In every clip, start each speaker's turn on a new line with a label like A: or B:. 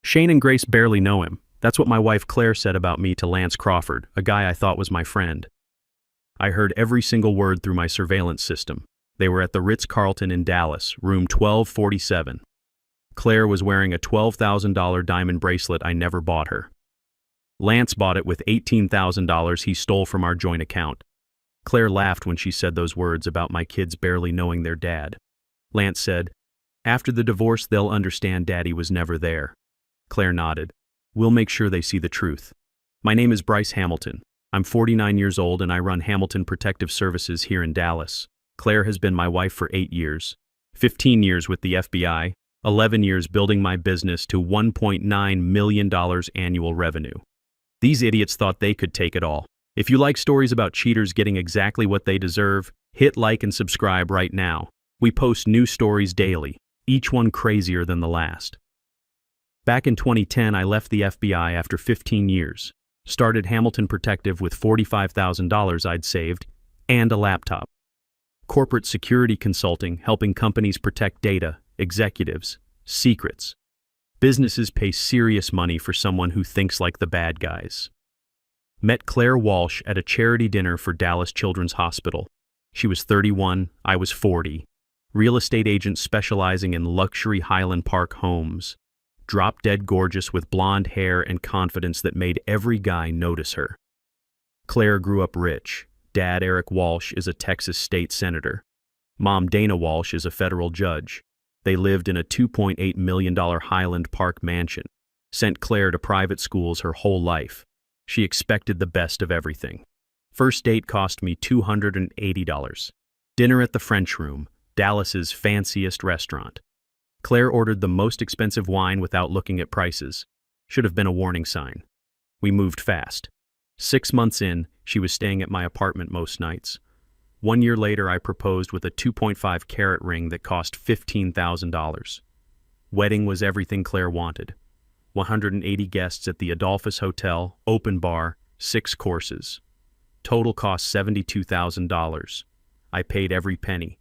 A: Shane and Grace barely know him. That's what my wife Claire said about me to Lance Crawford, a guy I thought was my friend. I heard every single word through my surveillance system. They were at the Ritz-Carlton in Dallas, room 1247. Claire was wearing a $12,000 diamond bracelet I never bought her. Lance bought it with $18,000 he stole from our joint account. Claire laughed when she said those words about my kids barely knowing their dad. Lance said, "After the divorce, they'll understand Daddy was never there." Claire nodded. "We'll make sure they see the truth." My name is Bryce Hamilton. I'm 49 years old and I run Hamilton Protective Services here in Dallas. Claire has been my wife for 8 years, 15 years with the FBI, 11 years building my business to $1.9 million annual revenue. These idiots thought they could take it all. If you like stories about cheaters getting exactly what they deserve, hit like and subscribe right now. We post new stories daily, each one crazier than the last. Back in 2010, I left the FBI after 15 years. Started Hamilton Protective with $45,000 I'd saved and a laptop. Corporate security consulting, helping companies protect data, executives, secrets. Businesses pay serious money for someone who thinks like the bad guys. Met Claire Walsh at a charity dinner for Dallas Children's Hospital. She was 31, I was 40. Real estate agent specializing in luxury Highland Park homes. Drop-dead gorgeous with blonde hair and confidence that made every guy notice her. Claire grew up rich. Dad, Eric Walsh, is a Texas state senator. Mom, Dana Walsh, is a federal judge. They lived in a $2.8 million Highland Park mansion. Sent Claire to private schools her whole life. She expected the best of everything. First date cost me $280. Dinner at the French Room, Dallas's fanciest restaurant. Claire ordered the most expensive wine without looking at prices. Should have been a warning sign. We moved fast. 6 months in, she was staying at my apartment most nights. 1 year later, I proposed with a 2.5 carat ring that cost $15,000. Wedding was everything Claire wanted. 180 guests at the Adolphus Hotel, open bar, 6 courses. Total cost $72,000. I paid every penny.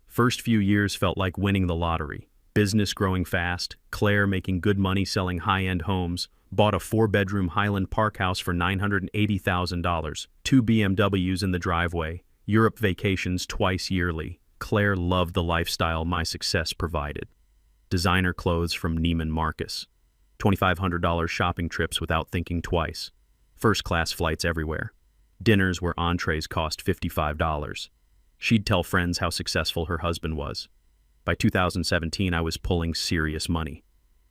A: First few years felt like winning the lottery. Business growing fast, Claire making good money selling high-end homes, bought a 4-bedroom Highland Park house for $980,000, 2 BMWs in the driveway, Europe vacations twice yearly. Claire loved the lifestyle my success provided. Designer clothes from Neiman Marcus. $2,500 shopping trips without thinking twice. First-class flights everywhere. Dinners where entrees cost $55. She'd tell friends how successful her husband was. By 2017, I was pulling serious money.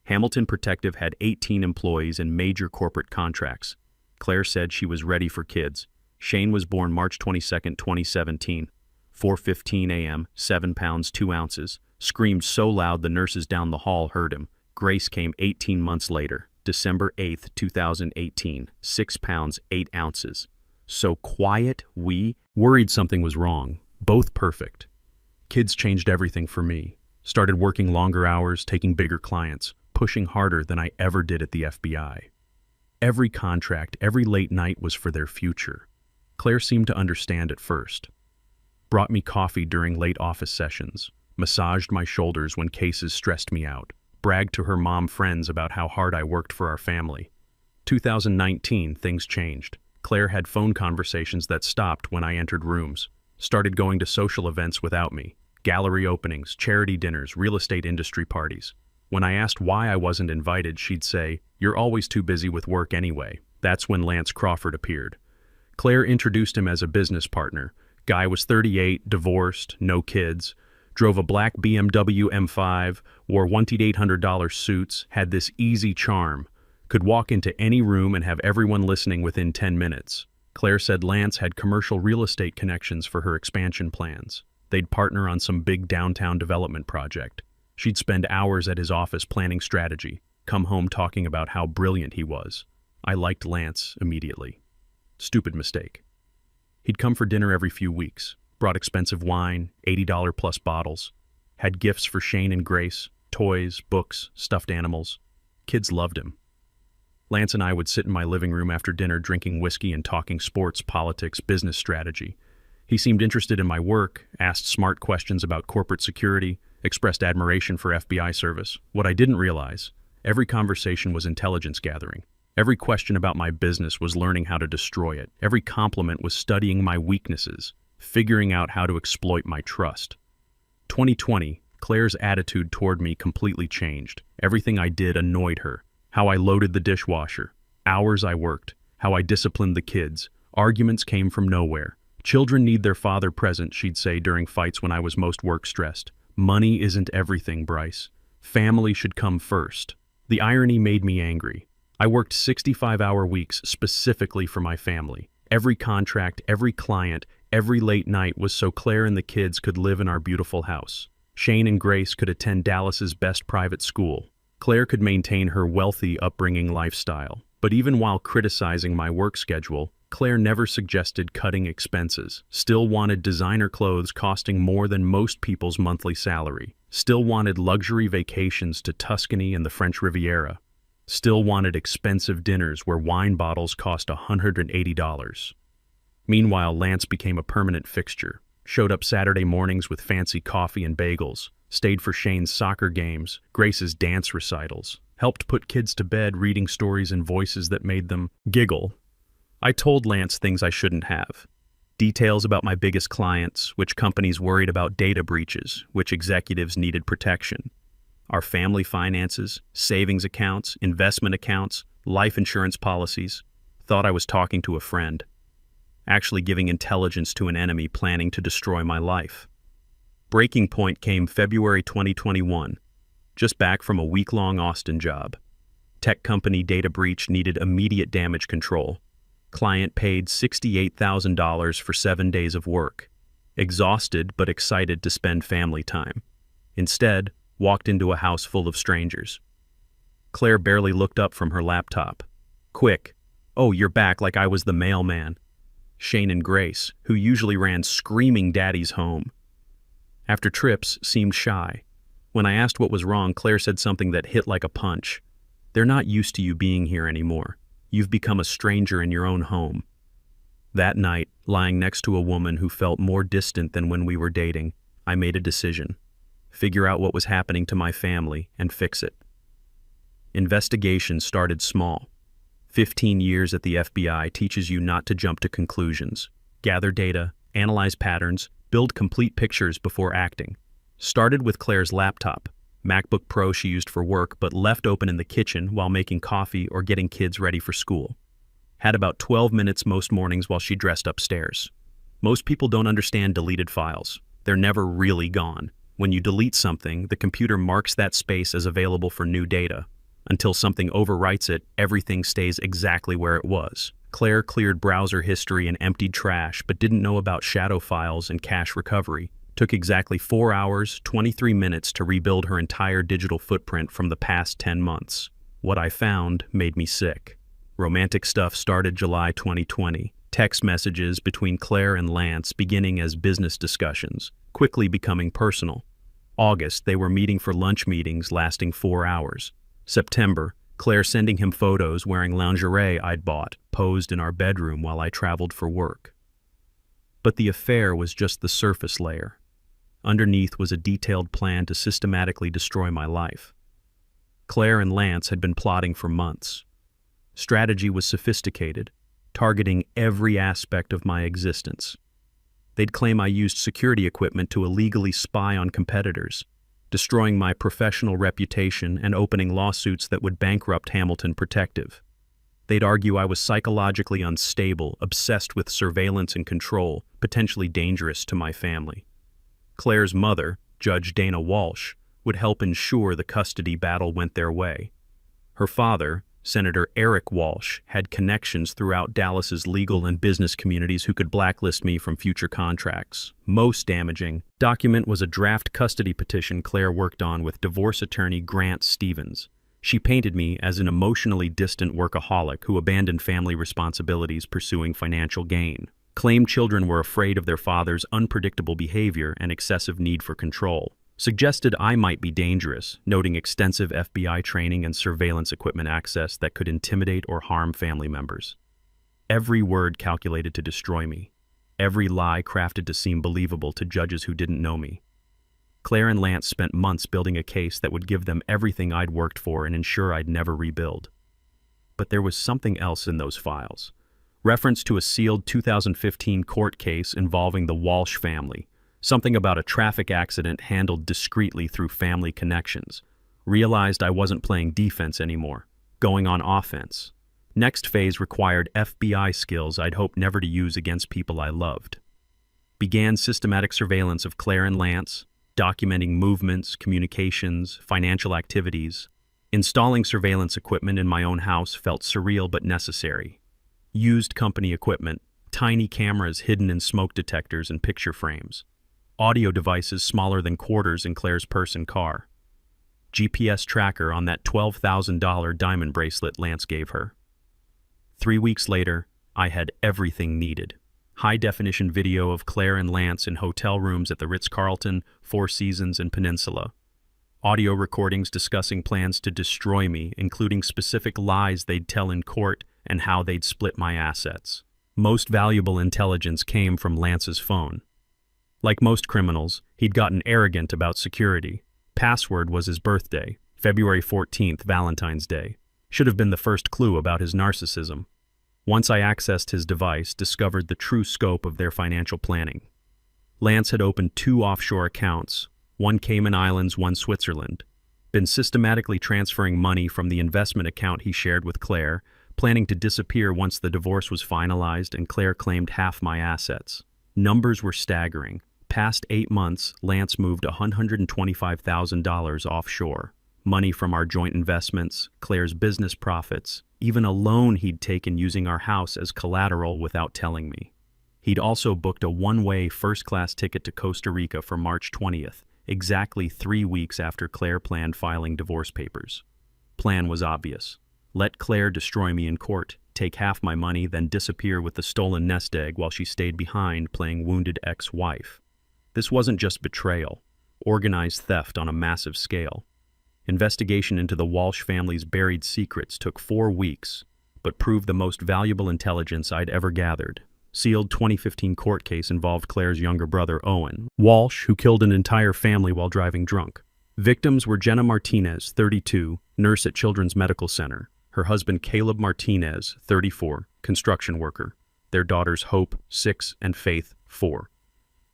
A: Hamilton Protective had 18 employees and major corporate contracts. Claire said she was ready for kids. Shane was born March 22, 2017. 4:15 a.m., 7 pounds 2 ounces. Screamed so loud the nurses down the hall heard him. Grace came 18 months later, December 8, 2018. 6 pounds 8 ounces. So quiet, we worried something was wrong. Both perfect. Kids changed everything for me. Started working longer hours, taking bigger clients, pushing harder than I ever did at the FBI. Every contract, every late night was for their future. Claire seemed to understand at first. Brought me coffee during late office sessions, massaged my shoulders when cases stressed me out, bragged to her mom friends about how hard I worked for our family. 2019, things changed. Claire had phone conversations that stopped when I entered rooms, started going to social events without me. Gallery openings, charity dinners, real estate industry parties. When I asked why I wasn't invited, she'd say, "You're always too busy with work anyway." That's when Lance Crawford appeared. Claire introduced him as a business partner. Guy was 38, divorced, no kids, drove a black BMW M5, wore $1,800 suits, had this easy charm, could walk into any room and have everyone listening within 10 minutes. Claire said Lance had commercial real estate connections for her expansion plans. They'd partner on some big downtown development project. She'd spend hours at his office planning strategy, come home talking about how brilliant he was. I liked Lance immediately. Stupid mistake. He'd come for dinner every few weeks, brought expensive wine, $80 plus bottles, had gifts for Shane and Grace, toys, books, stuffed animals. Kids loved him. Lance and I would sit in my living room after dinner drinking whiskey and talking sports, politics, business strategy. He seemed interested in my work, asked smart questions about corporate security, expressed admiration for FBI service. What I didn't realize, Every conversation was intelligence gathering. Every question about my business was learning how to destroy it. Every compliment was studying my weaknesses, figuring out how to exploit my trust. 2020, Claire's attitude toward me completely changed. Everything I did annoyed her. How I loaded the dishwasher, hours I worked, how I disciplined the kids. Arguments came from nowhere. Children need their father present, she'd say during fights when I was most work-stressed. Money isn't everything, Bryce. Family should come first. The irony made me angry. I worked 65-hour weeks specifically for my family. Every contract, every client, every late night was so Claire and the kids could live in our beautiful house. Shane and Grace could attend Dallas's best private school. Claire could maintain her wealthy upbringing lifestyle. But even while criticizing my work schedule, Claire never suggested cutting expenses, still wanted designer clothes costing more than most people's monthly salary, still wanted luxury vacations to Tuscany and the French Riviera, still wanted expensive dinners where wine bottles cost $180. Meanwhile, Lance became a permanent fixture, showed up Saturday mornings with fancy coffee and bagels, stayed for Shane's soccer games, Grace's dance recitals, helped put kids to bed reading stories in voices that made them giggle. I told Lance things I shouldn't have. Details about my biggest clients, which companies worried about data breaches, which executives needed protection. Our family finances, savings accounts, investment accounts, life insurance policies. Thought I was talking to a friend. Actually giving intelligence to an enemy planning to destroy my life. Breaking point came February 2021. Just back from a week-long Austin job. Tech company data breach needed immediate damage control. Client paid $68,000 for 7 days of work. Exhausted but excited to spend family time. Instead, walked into a house full of strangers. Claire barely looked up from her laptop. Quick. Oh, you're back like I was the mailman. Shane and Grace, who usually ran screaming daddy's home. After trips, seemed shy. When I asked what was wrong, Claire said something that hit like a punch. They're not used to you being here anymore. You've become a stranger in your own home. That night, lying next to a woman who felt more distant than when we were dating, I made a decision. Figure out what was happening to my family and fix it. Investigation started small. 15 years at the FBI teaches you not to jump to conclusions. Gather data, analyze patterns, build complete pictures before acting. Started with Claire's laptop. MacBook Pro she used for work but left open in the kitchen while making coffee or getting kids ready for school. Had about 12 minutes most mornings while she dressed upstairs. Most people don't understand deleted files. They're never really gone. When you delete something, the computer marks that space as available for new data. Until something overwrites it, everything stays exactly where it was. Claire cleared browser history and emptied trash but didn't know about shadow files and cache recovery. Took exactly 4 hours, 23 minutes to rebuild her entire digital footprint from the past 10 months. What I found made me sick. Romantic stuff started July 2020. Text messages between Claire and Lance beginning as business discussions, quickly becoming personal. August, they were meeting for lunch meetings lasting 4 hours. September, Claire sending him photos wearing lingerie I'd bought, posed in our bedroom while I traveled for work. But the affair was just the surface layer. Underneath was a detailed plan to systematically destroy my life. Claire and Lance had been plotting for months. Strategy was sophisticated, targeting every aspect of my existence. They'd claim I used security equipment to illegally spy on competitors, destroying my professional reputation and opening lawsuits that would bankrupt Hamilton Protective. They'd argue I was psychologically unstable, obsessed with surveillance and control, potentially dangerous to my family. Claire's mother, Judge Dana Walsh, would help ensure the custody battle went their way. Her father, Senator Eric Walsh, had connections throughout Dallas's legal and business communities who could blacklist me from future contracts. Most damaging document was a draft custody petition Claire worked on with divorce attorney Grant Stevens. She painted me as an emotionally distant workaholic who abandoned family responsibilities pursuing financial gain. Claimed children were afraid of their father's unpredictable behavior and excessive need for control. Suggested I might be dangerous, noting extensive FBI training and surveillance equipment access that could intimidate or harm family members. Every word calculated to destroy me. Every lie crafted to seem believable to judges who didn't know me. Claire and Lance spent months building a case that would give them everything I'd worked for and ensure I'd never rebuild. But there was something else in those files. Reference to a sealed 2015 court case involving the Walsh family. Something about a traffic accident handled discreetly through family connections. Realized I wasn't playing defense anymore, going on offense. Next phase required FBI skills I'd hoped never to use against people I loved. Began systematic surveillance of Claire and Lance, documenting movements, communications, financial activities. Installing surveillance equipment in my own house felt surreal but necessary. Used company equipment, tiny cameras hidden in smoke detectors and picture frames. Audio devices smaller than quarters in Claire's purse and car. GPS tracker on that $12,000 diamond bracelet Lance gave her. 3 weeks later, I had everything needed. High-definition video of Claire and Lance in hotel rooms at the Ritz-Carlton, Four Seasons, and Peninsula. Audio recordings discussing plans to destroy me, including specific lies they'd tell in court and how they'd split my assets. Most valuable intelligence came from Lance's phone. Like most criminals, he'd gotten arrogant about security. Password was his birthday, February 14th, Valentine's Day. Should have been the first clue about his narcissism. Once I accessed his device, discovered the true scope of their financial planning. Lance had opened 2 offshore accounts, one Cayman Islands, one Switzerland. Been systematically transferring money from the investment account he shared with Claire, planning to disappear once the divorce was finalized and Claire claimed half my assets. Numbers were staggering. Past 8 months, Lance moved $125,000 offshore. Money from our joint investments, Claire's business profits, even a loan he'd taken using our house as collateral without telling me. He'd also booked a one-way first-class ticket to Costa Rica for March 20th, exactly 3 weeks after Claire planned filing divorce papers. Plan was obvious. Let Claire destroy me in court, take half my money, then disappear with the stolen nest egg while she stayed behind playing wounded ex-wife. This wasn't just betrayal, organized theft on a massive scale. Investigation into the Walsh family's buried secrets took 4 weeks, but proved the most valuable intelligence I'd ever gathered. Sealed 2015 court case involved Claire's younger brother, Owen Walsh, who killed an entire family while driving drunk. Victims were Jenna Martinez, 32, nurse at Children's Medical Center. Her husband, Caleb Martinez, 34, construction worker. Their daughters, Hope, 6, and Faith, 4.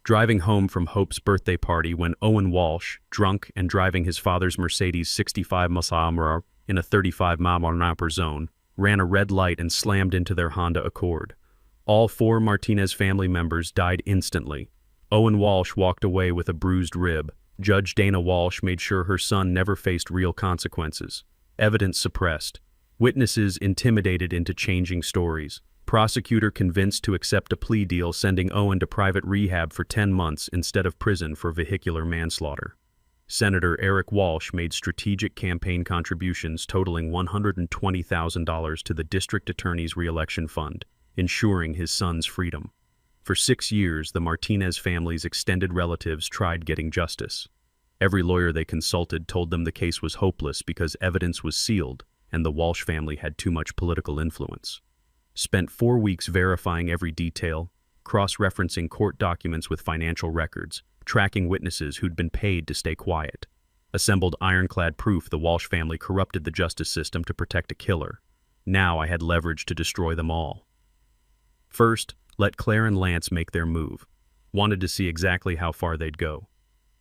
A: Driving home from Hope's birthday party when Owen Walsh, drunk and driving his father's Mercedes 65 mph in a 35 mph zone, ran a red light and slammed into their Honda Accord. All 4 Martinez family members died instantly. Owen Walsh walked away with a bruised rib. Judge Dana Walsh made sure her son never faced real consequences. Evidence suppressed. Witnesses intimidated into changing stories. Prosecutor convinced to accept a plea deal, sending Owen to private rehab for 10 months instead of prison for vehicular manslaughter. Senator Eric Walsh made strategic campaign contributions totaling $120,000 to the district attorney's re-election fund, ensuring his son's freedom. For 6 years, the Martinez family's extended relatives tried getting justice. Every lawyer they consulted told them the case was hopeless because evidence was sealed and the Walsh family had too much political influence. Spent 4 weeks verifying every detail, cross-referencing court documents with financial records, tracking witnesses who'd been paid to stay quiet. Assembled ironclad proof the Walsh family corrupted the justice system to protect a killer. Now I had leverage to destroy them all. First, let Claire and Lance make their move. Wanted to see exactly how far they'd go.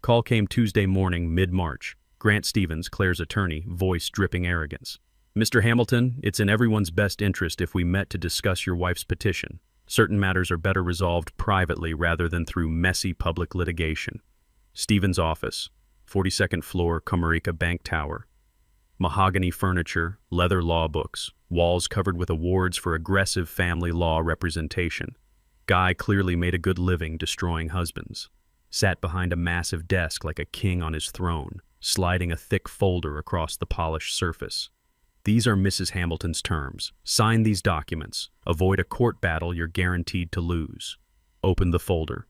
A: Call came Tuesday morning, mid-March. Grant Stevens, Claire's attorney, voice dripping arrogance. Mr. Hamilton, it's in everyone's best interest if we met to discuss your wife's petition. Certain matters are better resolved privately rather than through messy public litigation. Stevens' office, 42nd floor, Comerica Bank Tower. Mahogany furniture, leather law books, walls covered with awards for aggressive family law representation. Guy clearly made a good living destroying husbands. Sat behind a massive desk like a king on his throne, sliding a thick folder across the polished surface. These are Mrs. Hamilton's terms. Sign these documents. Avoid a court battle you're guaranteed to lose. Open the folder.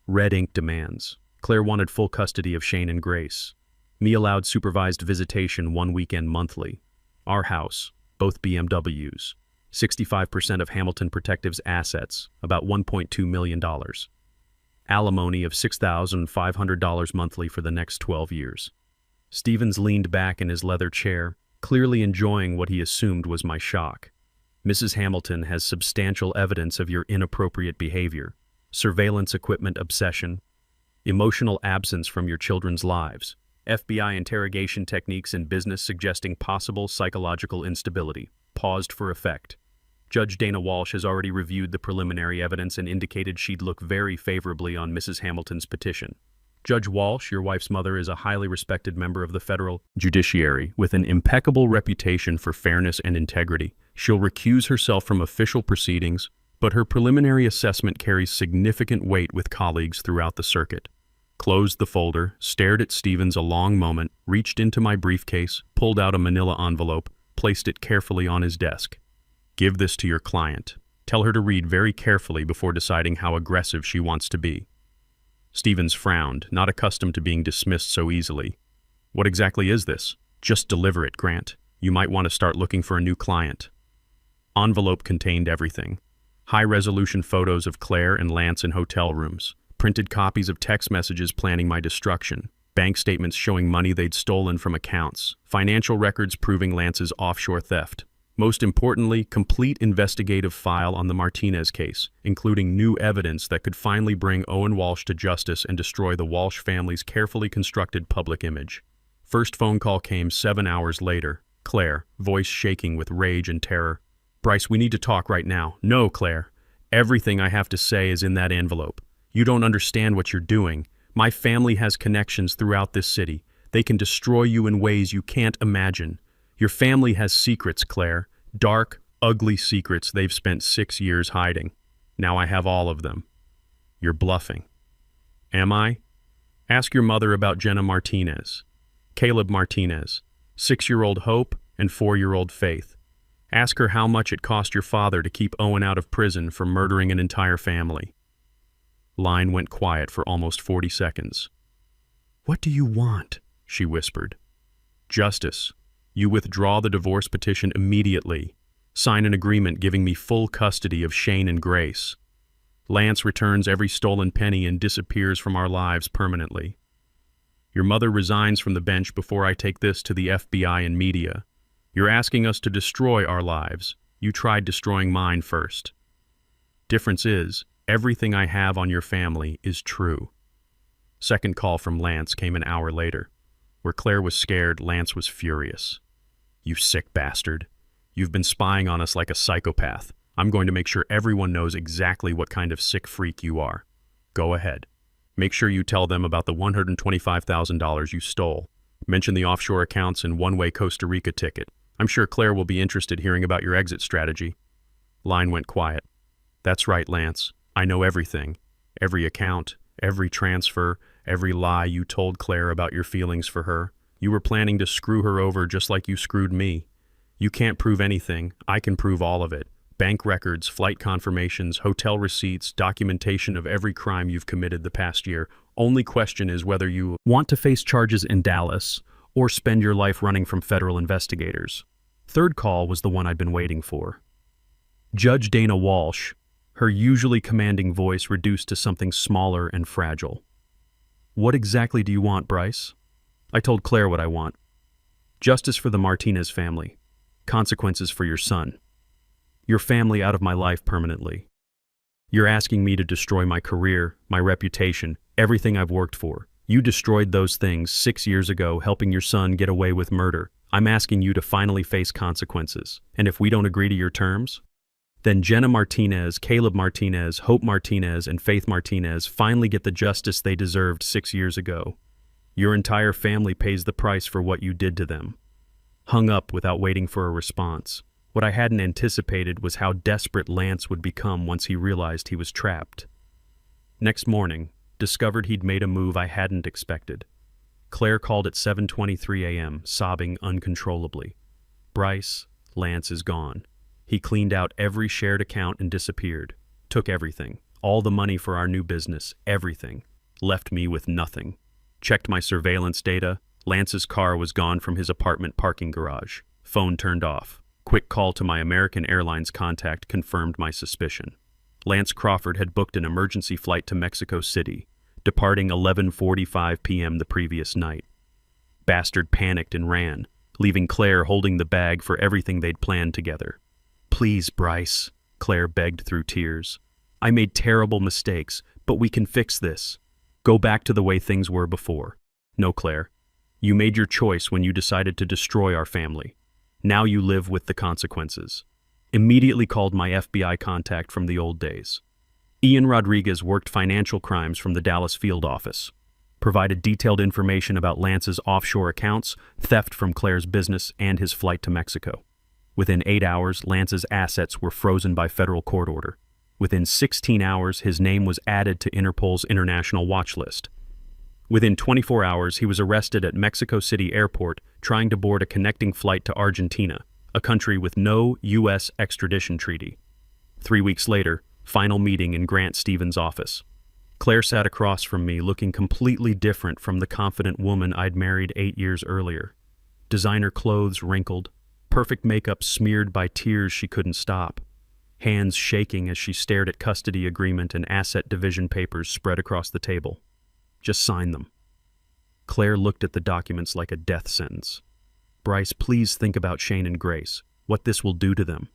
A: Red ink demands. Claire wanted full custody of Shane and Grace. Me allowed supervised visitation 1 weekend monthly. Our house, both BMWs. 65% of Hamilton Protective's assets, about $1.2 million. alimony of $6,500 monthly for the next 12 years. Stevens leaned back in his leather chair, clearly enjoying what he assumed was my shock. Mrs. Hamilton has substantial evidence of your inappropriate behavior, surveillance equipment obsession, emotional absence from your children's lives, FBI interrogation techniques in business suggesting possible psychological instability, paused for effect. Judge Dana Walsh has already reviewed the preliminary evidence and indicated she'd look very favorably on Mrs. Hamilton's petition. Judge Walsh, your wife's mother, is a highly respected member of the federal judiciary with an impeccable reputation for fairness and integrity. She'll recuse herself from official proceedings, but her preliminary assessment carries significant weight with colleagues throughout the circuit. Closed the folder, stared at Stevens a long moment, reached into my briefcase, pulled out a manila envelope, placed it carefully on his desk. Give this to your client. Tell her to read very carefully before deciding how aggressive she wants to be. Stevens frowned, not accustomed to being dismissed so easily. What exactly is this? Just deliver it, Grant. You might want to start looking for a new client. Envelope contained everything. High-resolution photos of Claire and Lance in hotel rooms, printed copies of text messages planning my destruction, bank statements showing money they'd stolen from accounts, financial records proving Lance's offshore theft. Most importantly, complete investigative file on the Martinez case, including new evidence that could finally bring Owen Walsh to justice and destroy the Walsh family's carefully constructed public image. First phone call came 7 hours later. Claire, voice shaking with rage and terror. Bryce, we need to talk right now. No, Claire. Everything I have to say is in that envelope. You don't understand what you're doing. My family has connections throughout this city. They can destroy you in ways you can't imagine. Your family has secrets, Claire. Dark, ugly secrets they've spent 6 years hiding. Now I have all of them. You're bluffing. Am I? Ask your mother about Jenna Martinez, Caleb Martinez, 6-year-old Hope, and 4-year-old Faith. Ask her how much it cost your father to keep Owen out of prison for murdering an entire family. Line went quiet for almost 40 seconds. What do you want? She whispered. Justice. You withdraw the divorce petition immediately. Sign an agreement giving me full custody of Shane and Grace. Lance returns every stolen penny and disappears from our lives permanently. Your mother resigns from the bench before I take this to the FBI and media. You're asking us to destroy our lives. You tried destroying mine first. Difference is, everything I have on your family is true. Second call from Lance came an hour later. Where Claire was scared, Lance was furious. You sick bastard. You've been spying on us like a psychopath. I'm going to make sure everyone knows exactly what kind of sick freak you are. Go ahead. Make sure you tell them about the $125,000 you stole. Mention the offshore accounts and one-way Costa Rica ticket. I'm sure Claire will be interested hearing about your exit strategy. Line went quiet. That's right, Lance. I know everything. Every account, every transfer, every lie you told Claire about your feelings for her. You were planning to screw her over just like you screwed me. You can't prove anything. I can prove all of it. Bank records, flight confirmations, hotel receipts, documentation of every crime you've committed the past year. Only question is whether you want to face charges in Dallas or spend your life running from federal investigators. Third call was the one I'd been waiting for. Judge Dana Walsh, her usually commanding voice reduced to something smaller and fragile. What exactly do you want, Bryce? I told Claire what I want. Justice for the Martinez family. Consequences for your son. Your family out of my life permanently. You're asking me to destroy my career, my reputation, everything I've worked for. You destroyed those things 6 years ago, helping your son get away with murder. I'm asking you to finally face consequences. And if we don't agree to your terms, then Jenna Martinez, Caleb Martinez, Hope Martinez, and Faith Martinez finally get the justice they deserved 6 years ago. Your entire family pays the price for what you did to them. Hung up without waiting for a response. What I hadn't anticipated was how desperate Lance would become once he realized he was trapped. Next morning, discovered he'd made a move I hadn't expected. Claire called at 7:23 a.m., sobbing uncontrollably. Bryce, Lance is gone. He cleaned out every shared account and disappeared. Took everything. All the money for our new business. Everything. Left me with nothing. Checked my surveillance data. Lance's car was gone from his apartment parking garage. Phone turned off. Quick call to my American Airlines contact confirmed my suspicion. Lance Crawford had booked an emergency flight to Mexico City, departing 11:45 p.m. the previous night. Bastard panicked and ran, leaving Claire holding the bag for everything they'd planned together. "Please, Bryce," Claire begged through tears. "I made terrible mistakes, but we can fix this. Go back to the way things were before." "No, Claire. You made your choice when you decided to destroy our family. Now you live with the consequences." Immediately called my FBI contact from the old days. Ian Rodriguez worked financial crimes from the Dallas field office. Provided detailed information about Lance's offshore accounts, theft from Claire's business, and his flight to Mexico. Within 8 hours, Lance's assets were frozen by federal court order. Within 16 hours, his name was added to Interpol's international watch list. Within 24 hours, he was arrested at Mexico City Airport trying to board a connecting flight to Argentina, a country with no U.S. extradition treaty. 3 weeks later, final meeting in Grant Stevens' office. Claire sat across from me looking completely different from the confident woman I'd married 8 years earlier. Designer clothes wrinkled, perfect makeup smeared by tears she couldn't stop, hands shaking as she stared at custody agreement and asset division papers spread across the table. "Just sign them." Claire looked at the documents like a death sentence. "Bryce, please think about Shane and Grace, what this will do to them."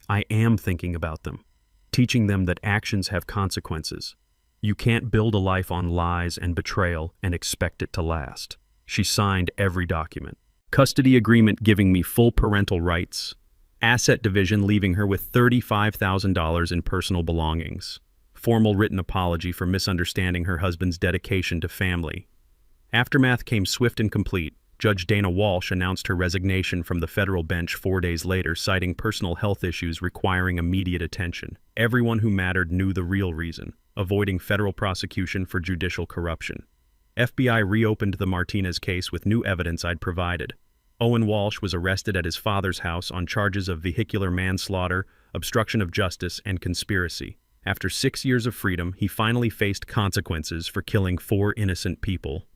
A: "I am thinking about them, teaching them that actions have consequences. You can't build a life on lies and betrayal and expect it to last." She signed every document. Custody agreement giving me full parental rights. Asset division leaving her with $35,000 in personal belongings. Formal written apology for misunderstanding her husband's dedication to family. Aftermath came swift and complete. Judge Dana Walsh announced her resignation from the federal bench 4 days later, citing personal health issues requiring immediate attention. Everyone who mattered knew the real reason: avoiding federal prosecution for judicial corruption. FBI reopened the Martinez case with new evidence I'd provided. Owen Walsh was arrested at his father's house on charges of vehicular manslaughter, obstruction of justice, and conspiracy. After 6 years of freedom, he finally faced consequences for killing 4 innocent people.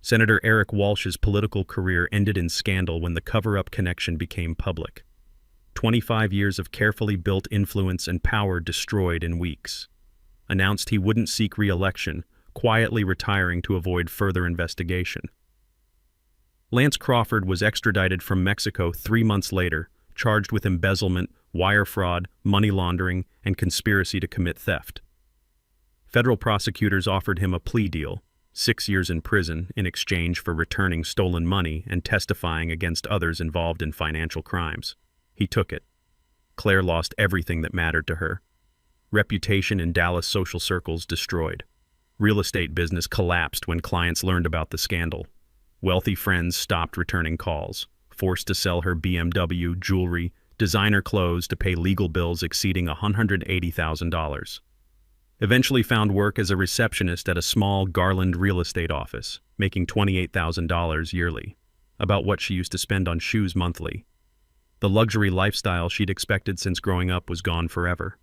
A: Senator Eric Walsh's political career ended in scandal when the cover-up connection became public. 25 years of carefully built influence and power destroyed in weeks. Announced he wouldn't seek re-election, quietly retiring to avoid further investigation. Lance Crawford was extradited from Mexico 3 months later, charged with embezzlement, wire fraud, money laundering, and conspiracy to commit theft. Federal prosecutors offered him a plea deal, 6 years in prison in exchange for returning stolen money and testifying against others involved in financial crimes. He took it. Claire lost everything that mattered to her. Reputation in Dallas social circles destroyed. Real estate business collapsed when clients learned about the scandal. Wealthy friends stopped returning calls, forced to sell her BMW, jewelry, designer clothes to pay legal bills exceeding $180,000. Eventually found work as a receptionist at a small Garland real estate office, making $28,000 yearly, about what she used to spend on shoes monthly. The luxury lifestyle she'd expected since growing up was gone forever.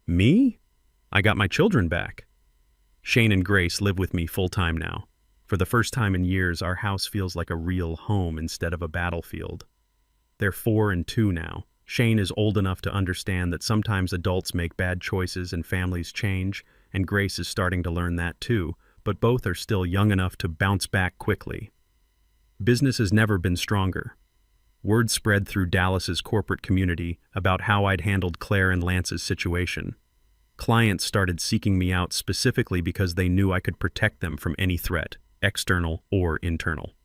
A: Me? I got my children back. Shane and Grace live with me full-time now. For the first time in years, our house feels like a real home instead of a battlefield. They're 4 and 2 now. Shane is old enough to understand that sometimes adults make bad choices and families change, and Grace is starting to learn that too, but both are still young enough to bounce back quickly. Business has never been stronger. Word spread through Dallas's corporate community about how I'd handled Claire and Lance's situation. Clients started seeking me out specifically because they knew I could protect them from any threat, external or internal.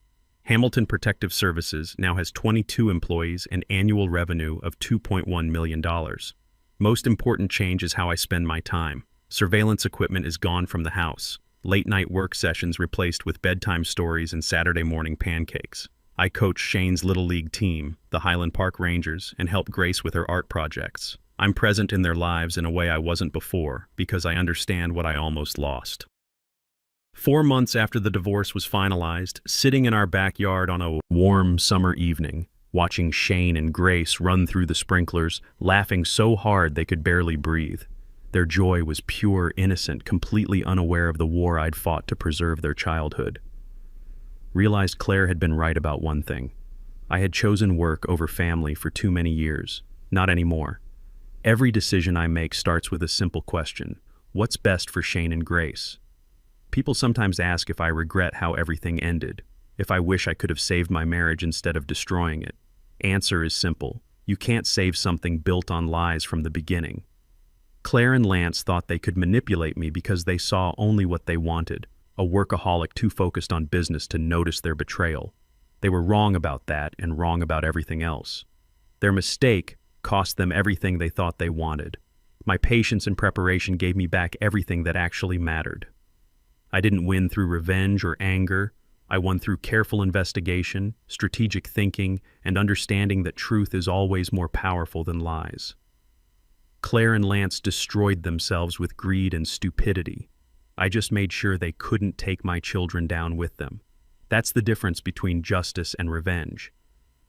A: Hamilton Protective Services now has 22 employees and annual revenue of $2.1 million. Most important change is how I spend my time. Surveillance equipment is gone from the house. Late-night work sessions replaced with bedtime stories and Saturday morning pancakes. I coach Shane's Little League team, the Highland Park Rangers, and help Grace with her art projects. I'm present in their lives in a way I wasn't before because I understand what I almost lost. 4 months after the divorce was finalized, sitting in our backyard on a warm summer evening, watching Shane and Grace run through the sprinklers, laughing so hard they could barely breathe. Their joy was pure, innocent, completely unaware of the war I'd fought to preserve their childhood. Realized Claire had been right about one thing. I had chosen work over family for too many years. Not anymore. Every decision I make starts with a simple question: what's best for Shane and Grace? People sometimes ask if I regret how everything ended, if I wish I could have saved my marriage instead of destroying it. Answer is simple: you can't save something built on lies from the beginning. Claire and Lance thought they could manipulate me because they saw only what they wanted, a workaholic too focused on business to notice their betrayal. They were wrong about that and wrong about everything else. Their mistake cost them everything they thought they wanted. My patience and preparation gave me back everything that actually mattered. I didn't win through revenge or anger. I won through careful investigation, strategic thinking, and understanding that truth is always more powerful than lies. Claire and Lance destroyed themselves with greed and stupidity. I just made sure they couldn't take my children down with them. That's the difference between justice and revenge.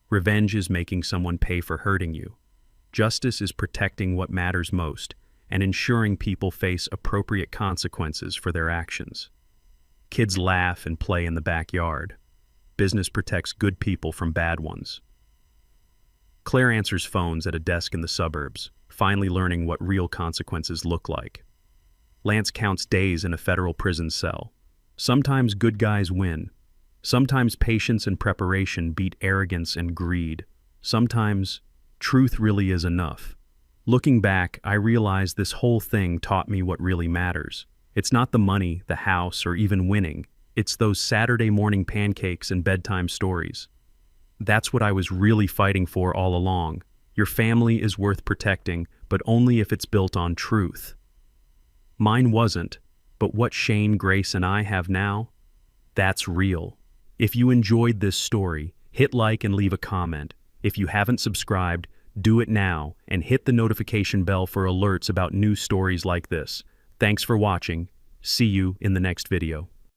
A: Revenge is making someone pay for hurting you. Justice is protecting what matters most and ensuring people face appropriate consequences for their actions. Kids laugh and play in the backyard. Business protects good people from bad ones. Claire answers phones at a desk in the suburbs, finally learning what real consequences look like. Lance counts days in a federal prison cell. Sometimes good guys win. Sometimes patience and preparation beat arrogance and greed. Sometimes truth really is enough. Looking back, I realized this whole thing taught me what really matters. It's not the money, the house, or even winning. It's those Saturday morning pancakes and bedtime stories. That's what I was really fighting for all along. Your family is worth protecting, but only if it's built on truth. Mine wasn't, but what Shane, Grace, and I have now, that's real. If you enjoyed this story, hit like and leave a comment. If you haven't subscribed, do it now and hit the notification bell for alerts about new stories like this. Thanks for watching. See you in the next video.